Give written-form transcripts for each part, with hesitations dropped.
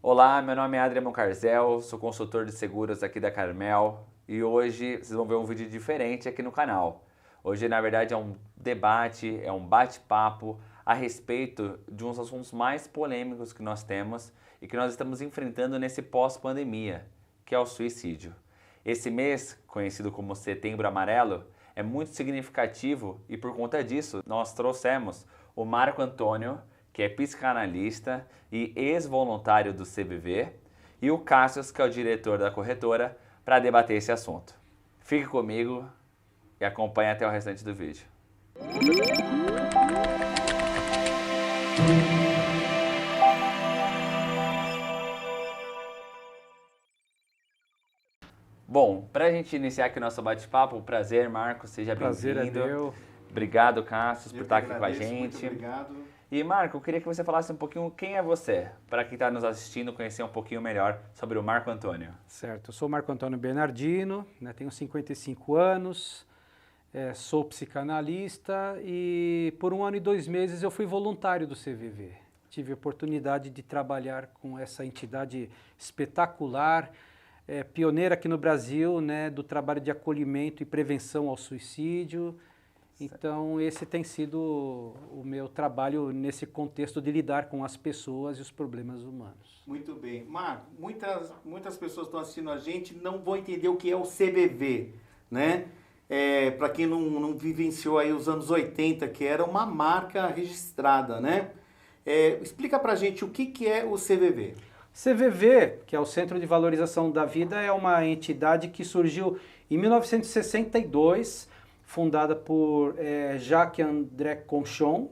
Olá, meu nome é Adriano Carzel, sou consultor de seguros aqui da Carmel e hoje vocês vão ver um vídeo diferente aqui no canal. Hoje, na verdade, é um debate, é um bate-papo a respeito de uns assuntos mais polêmicos que nós temos e que nós estamos enfrentando nesse pós-pandemia, que é o suicídio. Esse mês, conhecido como Setembro Amarelo, é muito significativo e por conta disso nós trouxemos o Marco Antônio, que é psicanalista e ex-voluntário do CVV, e o Cássio, que é o diretor da corretora, para debater esse assunto. Fique comigo e acompanhe até o restante do vídeo. Bom, para a gente iniciar aqui o nosso bate-papo, prazer, Marco, seja bem-vindo. Prazer é meu. Obrigado, Cássio, por estar aqui com a agradeço, gente. Muito obrigado. E Marco, eu queria que você falasse um pouquinho quem é você, para quem está nos assistindo conhecer um pouquinho melhor sobre o Marco Antônio. Certo, eu sou Marco Antônio Bernardino, tenho 55 anos, sou psicanalista e por 1 ano e 2 meses eu fui voluntário do CVV. Tive a oportunidade de trabalhar com essa entidade espetacular, pioneira aqui no Brasil, do trabalho de acolhimento e prevenção ao suicídio. Então esse tem sido o meu trabalho nesse contexto de lidar com as pessoas e os problemas humanos. Muito bem. Marco, muitas pessoas estão assistindo a gente não vão entender o que é o CVV, né? Para quem não vivenciou aí os anos 80, que era uma marca registrada, né? Explica pra gente o que é o CVV. CVV, que é o Centro de Valorização da Vida, é uma entidade que surgiu em 1962, fundada por Jacques-André Conchon,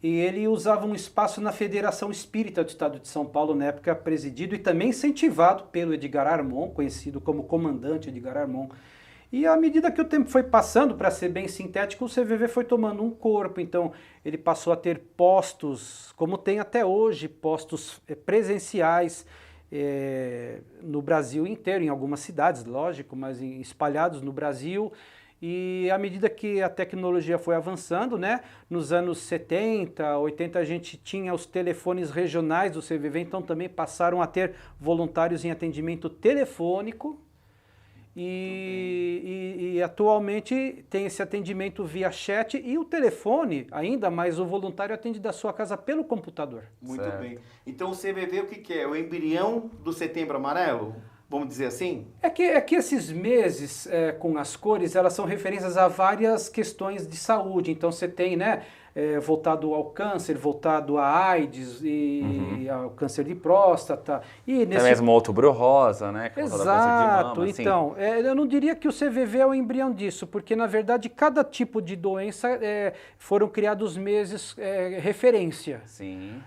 e ele usava um espaço na Federação Espírita do Estado de São Paulo, na época presidido e também incentivado pelo Edgar Armond, conhecido como comandante Edgar Armond. E à medida que o tempo foi passando, para ser bem sintético, o CVV foi tomando um corpo, então ele passou a ter postos, como tem até hoje, postos presenciais no Brasil inteiro, em algumas cidades, lógico, mas espalhados no Brasil. E à medida que a tecnologia foi avançando, nos anos 70, 80, a gente tinha os telefones regionais do CVV, então também passaram a ter voluntários em atendimento telefônico. E atualmente tem esse atendimento via chat e o telefone ainda, mas o voluntário atende da sua casa pelo computador. Muito Certo. bem. Então o CVV o que é? O embrião do Setembro Amarelo? Vamos dizer assim? É que esses meses com as cores, elas são referências a várias questões de saúde. Então você tem, voltado ao câncer, voltado à AIDS e ao câncer de próstata. E Até mesmo o Outubro Rosa, né? Que é voltado ao câncer de Exato, mama, assim. então, eu não diria que o CVV é o embrião disso, porque na verdade cada tipo de doença foram criados meses referência. Sim.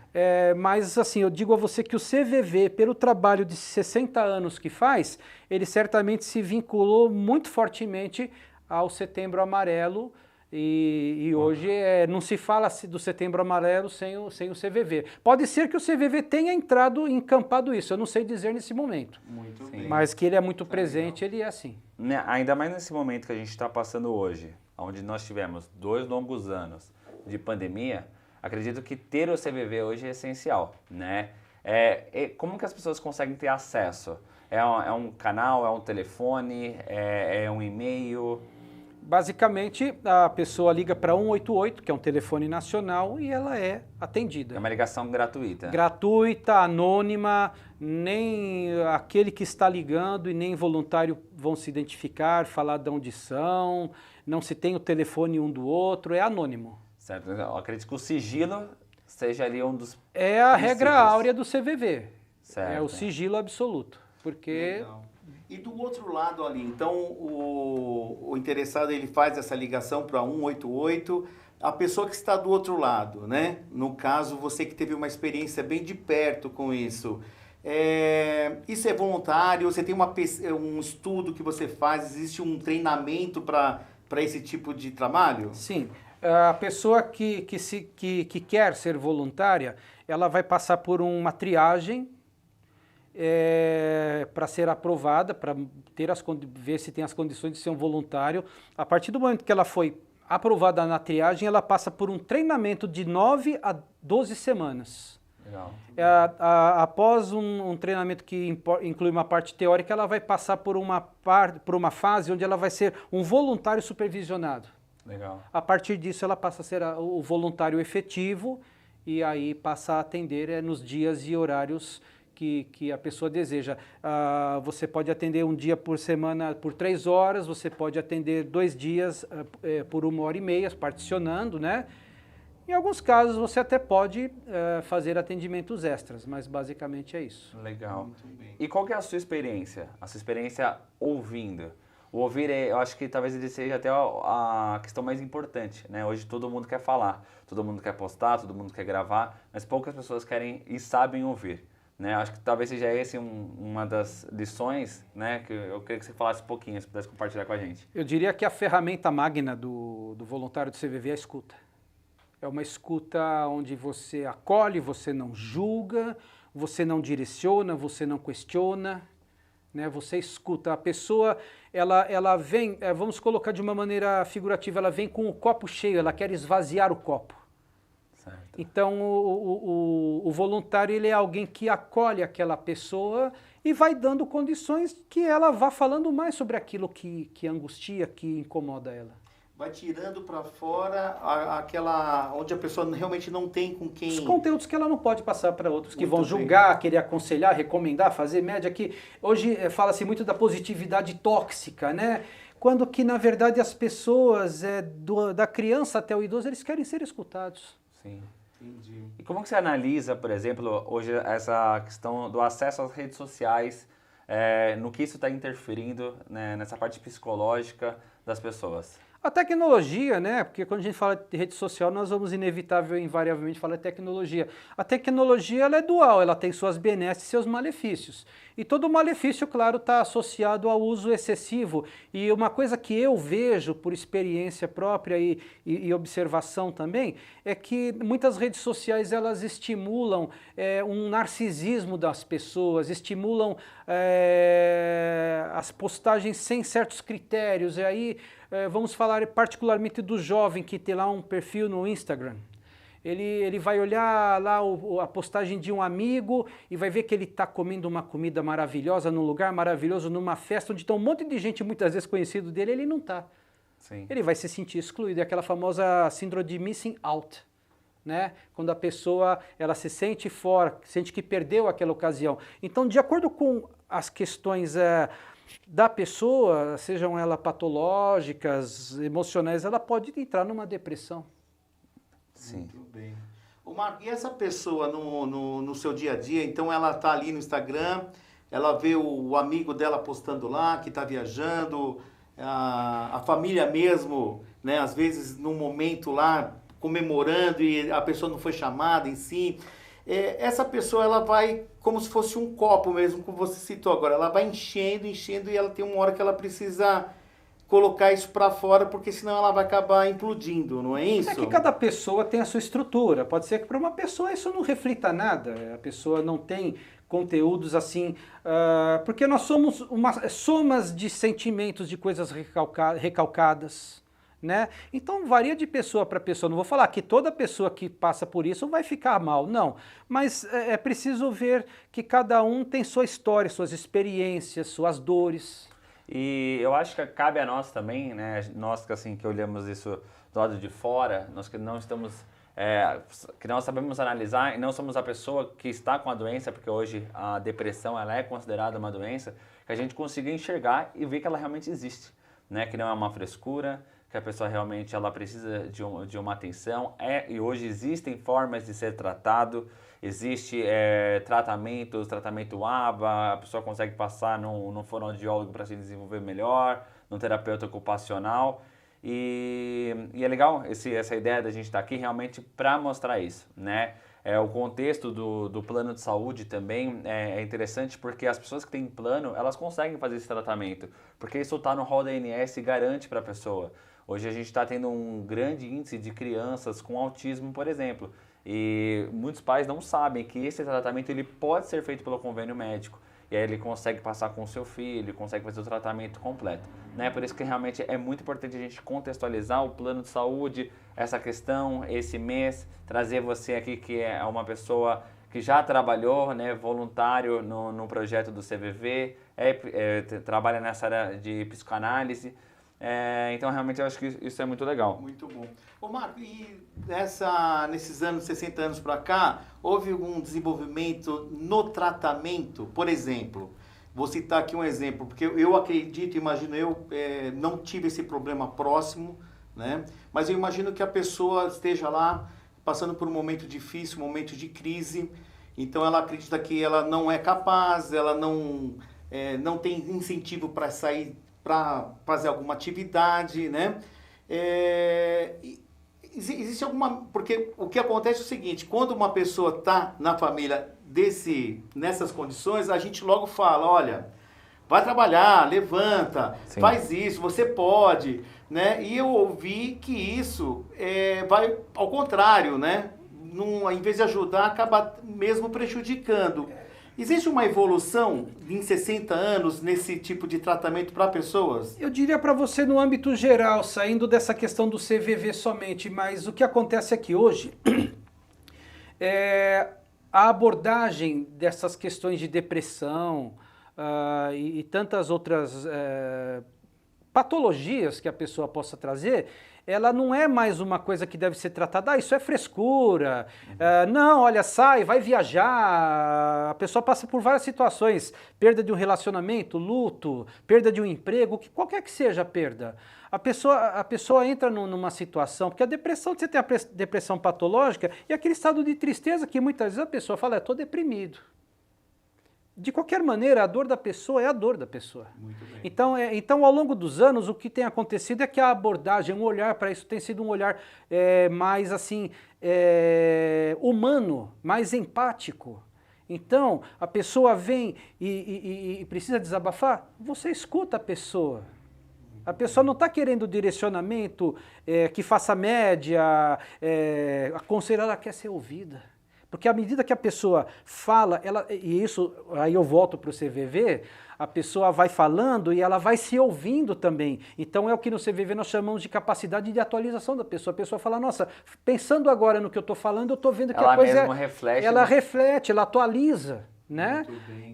Mas assim, eu digo a você que o CVV, pelo trabalho de 60 anos que faz, ele certamente se vinculou muito fortemente ao Setembro Amarelo. E hoje não se fala do Setembro Amarelo sem o CVV. Pode ser que o CVV tenha encampado isso, eu não sei dizer nesse momento. Muito Sim. bem. Mas que ele é muito Tá presente, ele é assim. Ainda mais nesse momento que a gente está passando hoje, onde nós tivemos 2 longos anos de pandemia, acredito que ter o CVV hoje é essencial, né? Como que as pessoas conseguem ter acesso? É um canal, é um telefone, é um e-mail? Basicamente, a pessoa liga para 188, que é um telefone nacional, e ela é atendida. É uma ligação gratuita. Gratuita, anônima, nem aquele que está ligando e nem voluntário vão se identificar, falar de onde são, não se tem o telefone um do outro, é anônimo. Certo? Eu acredito que o sigilo seja ali um dos É a regra princípios. áurea do CVV, Certo. é o sigilo absoluto, porque... Legal. E do outro lado ali, então o interessado ele faz essa ligação para 188, a pessoa que está do outro lado, né? No caso, você que teve uma experiência bem de perto com isso, isso é voluntário? Você tem um estudo que você faz? Existe um treinamento para esse tipo de trabalho? Sim, a pessoa que quer ser voluntária, ela vai passar por uma triagem para ser aprovada, para ver se tem as condições de ser um voluntário. A partir do momento que ela foi aprovada na triagem, ela passa por um treinamento de 9 a 12 semanas. Legal. Após um treinamento que inclui uma parte teórica, ela vai passar por uma fase onde ela vai ser um voluntário supervisionado. Legal. A partir disso, ela passa a ser o voluntário efetivo e aí passa a atender nos dias e horários que a pessoa deseja. Você pode atender um dia por semana por 3 horas, você pode atender 2 dias por 1h30, particionando, né? Em alguns casos você até pode fazer atendimentos extras, mas basicamente é isso. Legal. Muito bem. E qual que é a sua experiência? A sua experiência ouvindo? O ouvir, eu acho que talvez ele seja até a questão mais importante, né? Hoje todo mundo quer falar, todo mundo quer postar, todo mundo quer gravar, mas poucas pessoas querem e sabem ouvir, né? Acho que talvez seja esse uma das lições, né? Que eu queria que você falasse um pouquinho, se pudesse compartilhar com a gente. Eu diria que a ferramenta magna do voluntário do CVV é a escuta. É uma escuta onde você acolhe, você não julga, você não direciona, você não questiona, né? Você escuta. A pessoa, ela vem, vamos colocar de uma maneira figurativa, ela vem com o copo cheio, ela quer esvaziar o copo. Certo. Então, o voluntário, ele é alguém que acolhe aquela pessoa e vai dando condições que ela vá falando mais sobre aquilo que angustia, que incomoda ela. Vai tirando para fora onde a pessoa realmente não tem com quem... Os conteúdos que ela não pode passar para outros, que Muito vão bem. julgar, querer aconselhar, recomendar, fazer média, que hoje fala-se muito da positividade tóxica, né? Quando que, na verdade, as pessoas, da criança até o idoso, eles querem ser escutados. Sim. Entendi. E como que você analisa, por exemplo, hoje essa questão do acesso às redes sociais, no que isso está interferindo, né, nessa parte psicológica das pessoas? A tecnologia, né? Porque quando a gente fala de rede social, nós vamos inevitável e invariavelmente falar de tecnologia. A tecnologia, ela é dual, ela tem suas benesses e seus malefícios. E todo malefício, claro, está associado ao uso excessivo. E uma coisa que eu vejo por experiência própria e observação também, é que muitas redes sociais, elas estimulam um narcisismo das pessoas, estimulam as postagens sem certos critérios, e aí vamos falar particularmente do jovem que tem lá um perfil no Instagram. Ele vai olhar lá a postagem de um amigo e vai ver que ele está comendo uma comida maravilhosa, num lugar maravilhoso, numa festa, onde está um monte de gente muitas vezes conhecido dele, ele não está. Sim. Ele vai se sentir excluído, é aquela famosa síndrome de missing out, né? Quando a pessoa ela se sente fora, sente que perdeu aquela ocasião. Então, de acordo com as questões da pessoa, sejam elas patológicas, emocionais, ela pode entrar numa depressão. Sim. Muito bem. Ô Marco, e essa pessoa no seu dia a dia, então ela está ali no Instagram, ela vê o amigo dela postando lá, que está viajando, a família mesmo, né, às vezes num momento lá, comemorando e a pessoa não foi chamada em si. Essa pessoa, ela vai como se fosse um copo mesmo, como você citou agora, ela vai enchendo e ela tem uma hora que ela precisa colocar isso para fora, porque senão ela vai acabar implodindo, não é isso? É que cada pessoa tem a sua estrutura. Pode ser que para uma pessoa isso não reflita nada. A pessoa não tem conteúdos assim... porque nós somos somas de sentimentos, de coisas recalcadas, né? Então varia de pessoa para pessoa. Não vou falar que toda pessoa que passa por isso vai ficar mal, não. Mas é preciso ver que cada um tem sua história, suas experiências, suas dores. E eu acho que cabe a nós também, né? Nós que assim que olhamos isso do lado de fora, nós que não estamos, que não sabemos analisar e não somos a pessoa que está com a doença, porque hoje a depressão ela é considerada uma doença, que a gente consiga enxergar e ver que ela realmente existe, né? Que não é uma frescura, que a pessoa realmente ela precisa de uma atenção. E hoje existem formas de ser tratado. Existe tratamento ABA, a pessoa consegue passar num fonoaudiólogo para se desenvolver melhor, num terapeuta ocupacional. E é legal essa ideia da gente estar aqui realmente para mostrar isso, né? O contexto do plano de saúde também é interessante porque as pessoas que têm plano, elas conseguem fazer esse tratamento, porque isso está no rol da ANS e garante para a pessoa. Hoje a gente está tendo um grande índice de crianças com autismo, por exemplo, e muitos pais não sabem que esse tratamento ele pode ser feito pelo convênio médico. E aí ele consegue passar com o seu filho, consegue fazer o tratamento completo, né? Por isso que realmente é muito importante a gente contextualizar o plano de saúde, essa questão, esse mês, trazer você aqui que é uma pessoa que já trabalhou, né, voluntário no projeto do CVV, trabalha nessa área de psicoanálise. Então, realmente, eu acho que isso é muito legal. Muito bom. Ô, Marco, e nesses anos, 60 anos para cá, houve algum desenvolvimento no tratamento? Por exemplo, vou citar aqui um exemplo, porque eu acredito, imagino não tive esse problema próximo, né? Mas eu imagino que a pessoa esteja lá passando por um momento difícil, um momento de crise, então ela acredita que ela não é capaz, ela não tem incentivo para sair, para fazer alguma atividade, né? Existe alguma... Porque o que acontece é o seguinte, quando uma pessoa está na família nessas condições, a gente logo fala, olha, vai trabalhar, levanta, Sim. faz isso, você pode, né? E eu ouvi que isso vai ao contrário, né? Em vez de ajudar, acaba mesmo prejudicando. Existe uma evolução em 60 anos nesse tipo de tratamento para pessoas? Eu diria para você no âmbito geral, saindo dessa questão do CVV somente, mas o que acontece é que hoje a abordagem dessas questões de depressão e tantas outras patologias que a pessoa possa trazer, ela não é mais uma coisa que deve ser tratada, isso é frescura, não, olha, sai, vai viajar, a pessoa passa por várias situações, perda de um relacionamento, luto, perda de um emprego, qualquer que seja a perda. A pessoa entra numa situação, porque a depressão, você tem a depressão patológica e aquele estado de tristeza que muitas vezes a pessoa fala, estou deprimido. De qualquer maneira, a dor da pessoa é a dor da pessoa. Muito bem. Então, ao longo dos anos, o que tem acontecido é que a abordagem, um olhar para isso tem sido um olhar mais assim, humano, mais empático. Então, a pessoa vem e precisa desabafar, você escuta a pessoa. A pessoa não está querendo direcionamento, que faça média, aconselhar, ela quer ser ouvida. Porque à medida que a pessoa fala, e isso, aí eu volto para o CVV, a pessoa vai falando e ela vai se ouvindo também. Então é o que no CVV nós chamamos de capacidade de atualização da pessoa. A pessoa fala, nossa, pensando agora no que eu estou falando, eu estou vendo que ela a coisa... mesmo reflete. Ela reflete, ela atualiza. Né?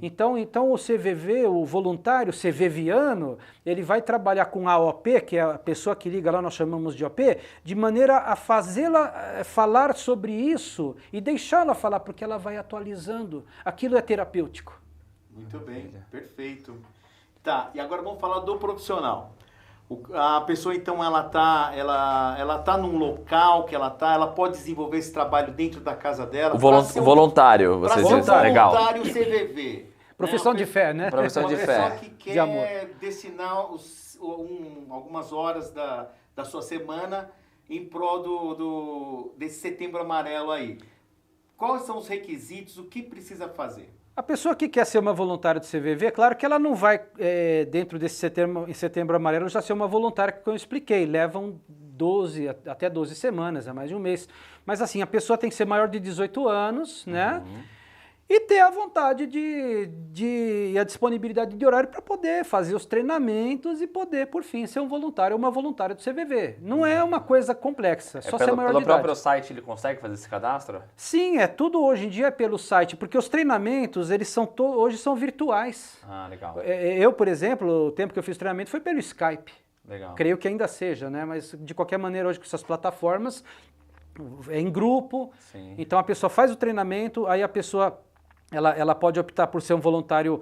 Então o CVV, o voluntário CVViano, ele vai trabalhar com a AOP, que é a pessoa que liga lá, nós chamamos de OP, de maneira a fazê-la falar sobre isso e deixá-la falar, porque ela vai atualizando. Aquilo é terapêutico. Muito bem, perfeito. Tá, e agora vamos falar do profissional. A pessoa, então, ela tá num local que ela pode desenvolver esse trabalho dentro da casa dela. O voluntário, você diz, legal. Voluntário CVV. Profissão de fé, né? Profissão de fé. Uma pessoa que quer destinar algumas horas da sua semana em prol desse Setembro Amarelo aí. Quais são os requisitos, o que precisa fazer? A pessoa que quer ser uma voluntária do CVV, claro que ela não vai, dentro desse Setembro Amarelo, já ser uma voluntária que eu expliquei, levam até 12 semanas, é mais de um mês. Mas assim, a pessoa tem que ser maior de 18 anos, né? E ter a vontade e a disponibilidade de horário para poder fazer os treinamentos e poder, por fim, ser um voluntário ou uma voluntária do CVV. Não é uma coisa complexa, só ser maior de idade. Pelo próprio site ele consegue fazer esse cadastro? Sim, tudo hoje em dia é pelo site, porque os treinamentos, eles hoje são virtuais. Ah, legal. Eu, por exemplo, o tempo que eu fiz treinamento foi pelo Skype. Legal. Creio que ainda seja, né? Mas de qualquer maneira, hoje com essas plataformas, é em grupo. Sim. Então a pessoa faz o treinamento, aí a pessoa... Ela pode optar por ser um voluntário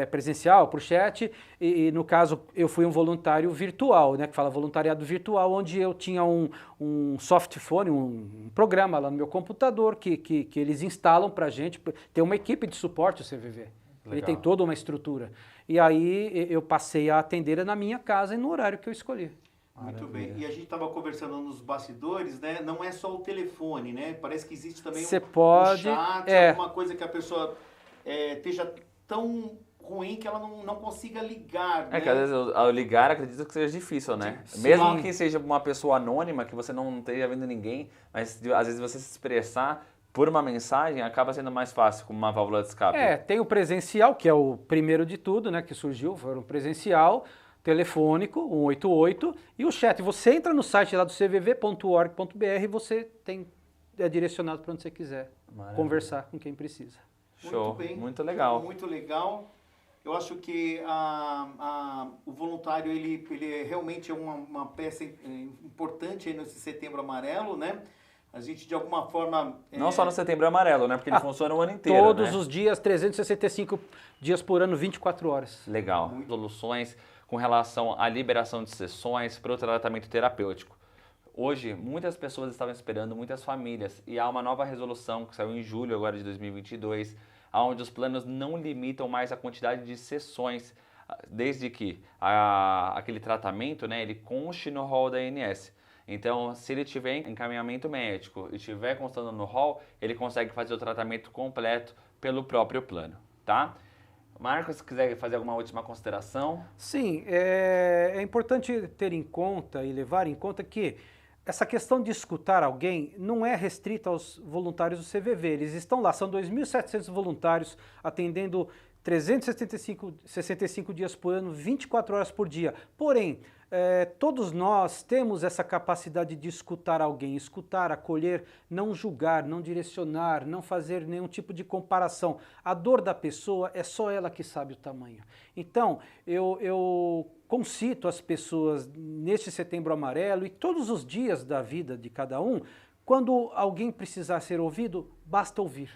presencial, por chat, e no caso eu fui um voluntário virtual, né, que fala voluntariado virtual, onde eu tinha um softphone, um programa lá no meu computador que eles instalam para a gente, tem uma equipe de suporte o CVV, Legal. Ele tem toda uma estrutura. E aí eu passei a atender na minha casa e no horário que eu escolhi. Muito bem. E a gente estava conversando nos bastidores, né? Não é só o telefone, né? Parece que existe também um chat, alguma coisa que a pessoa esteja tão ruim que ela não consiga ligar, né? Que às vezes ao ligar acredito que seja difícil, né? Sim. Mesmo que seja uma pessoa anônima, que você não esteja vendo ninguém, mas às vezes você se expressar por uma mensagem acaba sendo mais fácil com uma válvula de escape. Tem o presencial, que é o primeiro de tudo, né? Que surgiu, foi um presencial, telefônico, 188, e o chat. Você entra no site lá do cvv.org.br e você tem é direcionado para onde você quiser conversar com quem precisa. Show, Muito bem. muito legal. Muito legal. Eu acho que o voluntário, ele realmente é uma peça importante aí nesse Setembro Amarelo, né? A gente, de alguma forma... Não só no Setembro Amarelo, né? Porque ele funciona o ano inteiro, Todos né? os dias, 365 dias por ano, 24 horas. Legal. Soluções com relação à liberação de sessões para o tratamento terapêutico. Hoje, muitas pessoas estavam esperando, muitas famílias, e há uma nova resolução que saiu em julho agora de 2022, onde os planos não limitam mais a quantidade de sessões, desde que aquele tratamento, né, ele conste no rol da ANS. Então, se ele tiver encaminhamento médico e estiver constando no rol, ele consegue fazer o tratamento completo pelo próprio plano, tá? Marcos, se quiser fazer alguma última consideração. Sim, é importante ter em conta e levar em conta que essa questão de escutar alguém não é restrita aos voluntários do CVV. Eles estão lá, são 2.700 voluntários atendendo 365 dias por ano, 24 horas por dia. Porém, todos nós temos essa capacidade de escutar alguém, escutar, acolher, não julgar, não direcionar, não fazer nenhum tipo de comparação. A dor da pessoa é só ela que sabe o tamanho. Então, eu concito as pessoas neste Setembro Amarelo e todos os dias da vida de cada um, quando alguém precisar ser ouvido, basta ouvir.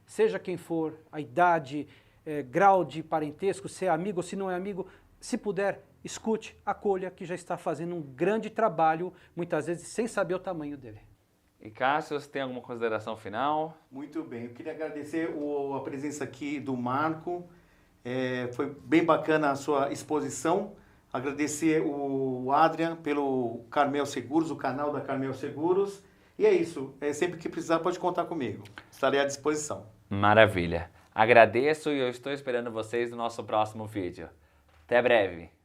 Seja quem for, a idade, grau de parentesco, se é amigo ou se não é amigo, se puder, escute, acolha, que já está fazendo um grande trabalho, muitas vezes sem saber o tamanho dele. E Cássio, você tem alguma consideração final? Muito bem, eu queria agradecer a presença aqui do Marco, foi bem bacana a sua exposição, agradecer o Adrian pelo Carmel Seguros, o canal da Carmel Seguros, e é isso, sempre que precisar pode contar comigo, estarei à disposição. Maravilha, agradeço e eu estou esperando vocês no nosso próximo vídeo. Até breve!